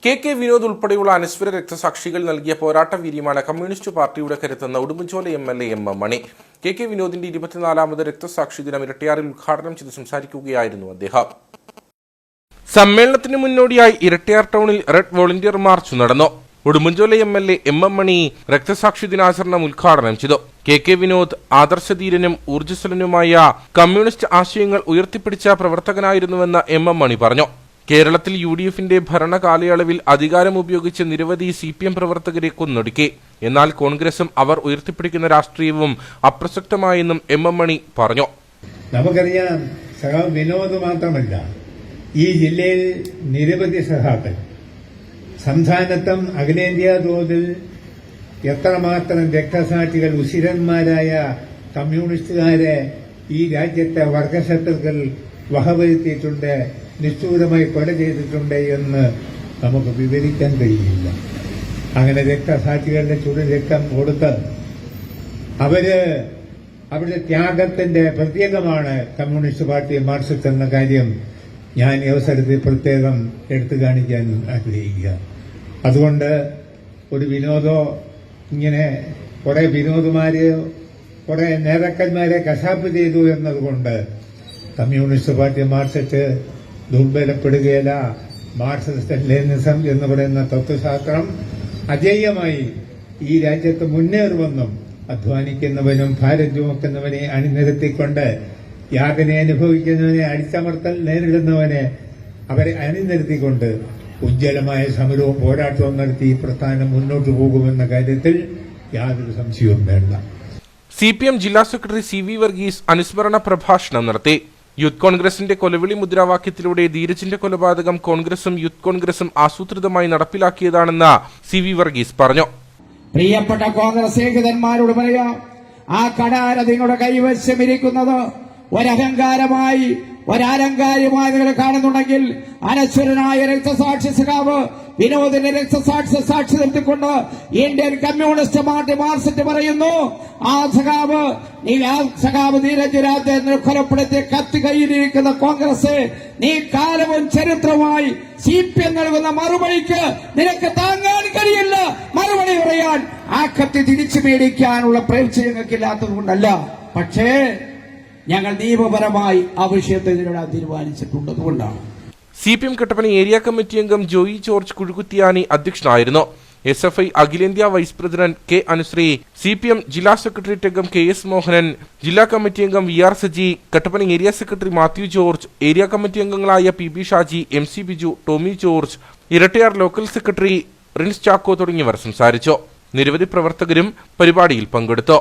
K Vinod ഉൾപ്പെടെയുള്ള അനശ്വര രക്തസാക്ഷികൾ നൽകിയ പോരാട്ട വീര്യമാണ് കമ്മ്യൂണിസ്റ്റ് പാർട്ടിയുടെ കരുത്തെന്ന ഉടുമ്പൻചോല MLA എം മണി. കെ വിനോദിന്റെ 24ാമത് രക്തസാക്ഷി ദിനം ഇരട്ടിയാറിൽ ഉദ്ഘാടനം ചെയ്ത് സംസാരിക്കുകയായിരുന്നു അദ്ദേഹം. സമ്മേളനത്തിന് മുന്നോടിയായി ഇരട്ടിയാർ ടൗണിൽ റെഡ് വോളണ്ടിയർ മാർച്ച് നടന്നു. ഉടുമ്പൻചോല MLA എം മണി രക്തസാക്ഷി ദിനാചരണം ഉദ്ഘാടനം ചെയ്തു. കെ വിനോദ് ആദർശധീരനും ഊർജ്ജസ്വലനുമായ കമ്മ്യൂണിസ്റ്റ് ആശയങ്ങൾ ഉയർത്തിപ്പിടിച്ച പ്രവർത്തകനായിരുന്നുവെന്ന് എം മണി പറഞ്ഞു. കേരളത്തിൽ UDFന്റെ ഭരണകാലയളവിൽ അധികാരം ഉപയോഗിച്ച് നിരവധി CPM പ്രവർത്തകരെ കൊന്നൊടുക്കി. എന്നാൽ കോൺഗ്രസും അവർ ഉയർത്തിപ്പിടിക്കുന്ന രാഷ്ട്രീയവും അപ്രസക്തമായെന്നും എം മണി പറഞ്ഞു. നമുക്കറിയാം, സഖാവ് വിനോദ് മാത്രമല്ല, ഈ ജില്ലയിൽ നിരവധി സഖാക്കൾ സംസ്ഥാനത്തും അഖിലേന്ത്യാ തോതിൽ എത്രമാത്രം രക്തസാക്ഷികൾ ഉശിരന്മാരായ കമ്മ്യൂണിസ്റ്റുകാരെ ഈ രാജ്യത്തെ വർഗശത്രുക്കൾ വകവരുത്തിയിട്ടുണ്ട്, നിഷ്ഠൂരമായി കൊല ചെയ്തിട്ടുണ്ട് എന്ന് നമുക്ക് വിവരിക്കാൻ കഴിയില്ല. അങ്ങനെ രക്തസാക്ഷികളുടെ ചുടുരക്തം കൊടുത്ത് അവരുടെ ത്യാഗത്തിന്റെ പ്രത്യേകമാണ് കമ്മ്യൂണിസ്റ്റ് പാർട്ടി മാർക്സിസ്റ്റ് എന്ന കാര്യം ഞാൻ ഈ അവസരത്തിൽ പ്രത്യേകം എടുത്തു കാണിക്കാൻ ആഗ്രഹിക്കുക. അതുകൊണ്ട് ഒരു വിനോദോ ഇങ്ങനെ കുറെ വിനോദുമാര് കുറെ നേതാക്കന്മാരെ കശാപ്പ് ചെയ്തു എന്നതുകൊണ്ട് കമ്മ്യൂണിസ്റ്റ് പാർട്ടി മാർക്സിസ്റ്റ് ദുർബലപ്പെടുകയില്ല. മാർക്സിസ്റ്റ് ലെനിനിസം എന്ന് പറയുന്ന തത്വശാസ്ത്രം അജയ്യമായി ഈ രാജ്യത്ത് മുന്നേറുമെന്നും അധ്വാനിക്കുന്നവനും ഭാരം ചുമക്കുന്നവനെ അണിനിരത്തിക്കൊണ്ട് യാതന അനുഭവിക്കുന്നവനെ അടിച്ചമർത്തൽ നേരിടുന്നവനെ അവരെ അണിനിരത്തിക്കൊണ്ട് ഉജ്ജ്വലമായ സമരവും പോരാട്ടവും നടത്തി ഈ പ്രസ്ഥാനം മുന്നോട്ടു പോകുമെന്ന കാര്യത്തിൽ യാതൊരു സംശയവും വേണ്ട. CPM ജില്ലാ സെക്രട്ടറി CV വർഗീസ് അനുസ്മരണ പ്രഭാഷണം നടത്തി. യൂത്ത് കോൺഗ്രസിന്റെ കൊലവിളി മുദ്രാവാക്യത്തിലൂടെ ധീരജിന്റെ കൊലപാതകം കോൺഗ്രസും യൂത്ത് കോൺഗ്രസും ആസൂത്രിതമായി നടപ്പിലാക്കിയതാണെന്ന് CV വർഗീസ് പറഞ്ഞു. പ്രിയപ്പെട്ട കോൺഗ്രസ് ഏകതന്മാരോട് പറയാം, ആ കടാര നിങ്ങളുടെ കൈവശമിരിക്കുന്നത് ഒരഹങ്കാരമായി നിങ്ങൾ കാണുന്നുണ്ടെങ്കിൽ അനശ്വരനായ രക്തസാക്ഷി സഖാവ് വിനോദിന്റെ രക്തസാക്ഷി നിർത്തിക്കൊണ്ട് ഇന്ത്യൻ കമ്മ്യൂണിസ്റ്റ് പാർട്ടി മാർക്സിസ്റ്റ് പറയുന്നു, ആ സഖാവ് ധീരജുരാത്തെ കൊലപ്പെടുത്തി കത്തി കയ്യിലിരിക്കുന്ന കോൺഗ്രസ് നീ കാലവും ചരിത്രവുമായി CPM നൽകുന്ന മറുപടിക്ക് നിനക്ക് താങ്ങാൻ കഴിയില്ല. മറുപടി പറയാൻ ആ കത്തി തിരിച്ചു മേടിക്കാനുള്ള പ്രേക്ഷ ഞങ്ങൾക്കില്ലാത്തത് കൊണ്ടല്ല, പക്ഷേ ഞങ്ങൾ നിയമപരമായി ആ വിഷയത്തെ നേരിടാൻ തീരുമാനിച്ചിട്ടുണ്ട്. അതുകൊണ്ടാണ്. CPM കട്ടപ്പന ഏരിയ കമ്മിറ്റി അംഗം ജോയി ജോർജ് കുഴുകുത്തിയാനി അധ്യക്ഷനായിരുന്നു. SFI അഖിലേന്ത്യാ vice president K Anusree, CPM ജില്ലാ സെക്രട്ടേറിയറ്റ് അംഗം KS മോഹനൻ, ജില്ലാ കമ്മിറ്റി അംഗം VR Saji, Kattappana area secretary Mathew George, area committee അംഗങ്ങളായ PB Shaji, MC Biju, Tomy George, Erattayar local secretary Rins Chacko തുടങ്ങിയവർ സംസാരിച്ചു. നിരവധി പ്രവർത്തകരും പരിപാടിയിൽ പങ്കെടുത്തു.